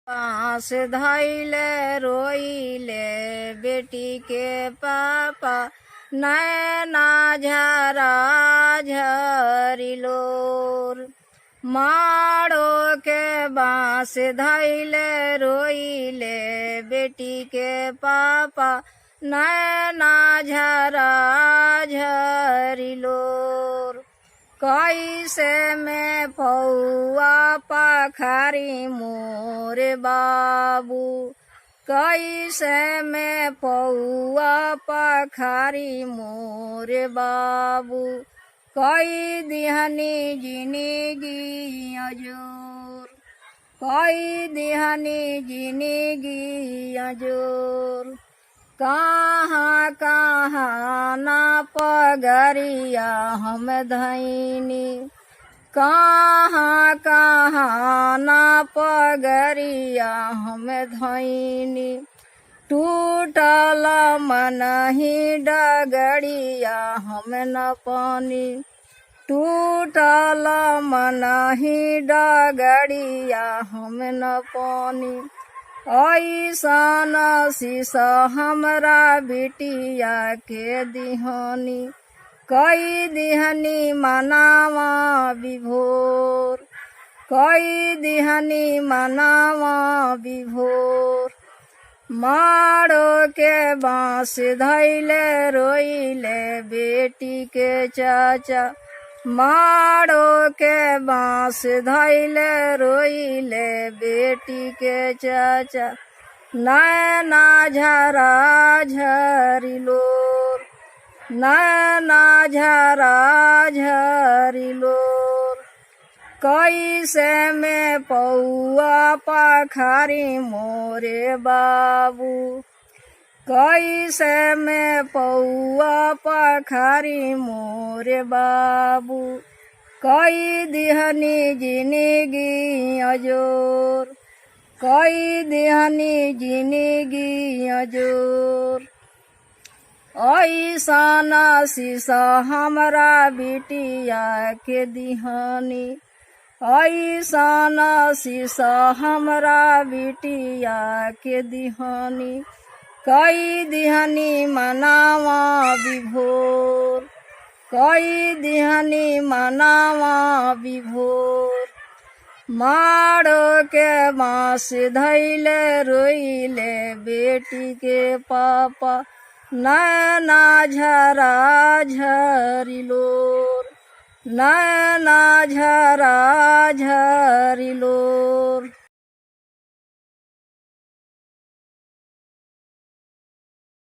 बाँस धैले रोइले बेटी के पापा, नैना झरा झरिलोर। माड़ो के बाँस धैले रोइले बेटी के पापा, नैना झरा झरिलोर। कैसे में पौआ पखारी मोरे बाबू, कैसे में पौआ पखारी मोरे बाबू। कई दिहनी जिंदगी अजोर, कई दिहनी जिंदगी अजोर। कहाँ कहाँ ना पगरिया हम धैनी, कहाँ कहाँ ना पगरिया हम धैनी। टूटल मन ही डगड़िया हम न पानी, टूटल मन ही डगड़िया हम न पानी। ऐसन शीशा हमरा बिटिया के दिहानी, कई दिहनी मनावा विभोर, कई दिहनी मनावा विभोर। माड़ो के बाँस धैले रोइले बेटी के चाचा, माड़ो के बाँस धैले रोइले बेटी के चाचा। नैना झरा झरिलोर, नैना झरा झरिलोर। कैसे में पौआ पखारी मोरे बाबू, कैसे में पौआ पखारी मोरे बाबू। कई दिहनी जिंदगी अजोर, कई दिहनी जिंदगी अजोर। ऐसन शीशा हमरा बिटिया के दिहानी, ऐसन शीशा हमरा बिटिया के दिहानी। कई दिहनी मनावा विभोर, कई दिहनी मनावा विभोर। माड़ो के बाँस धैले रोइले बेटी के पापा, नैना झरा झरिलोर, नैना झरा झरिलोर।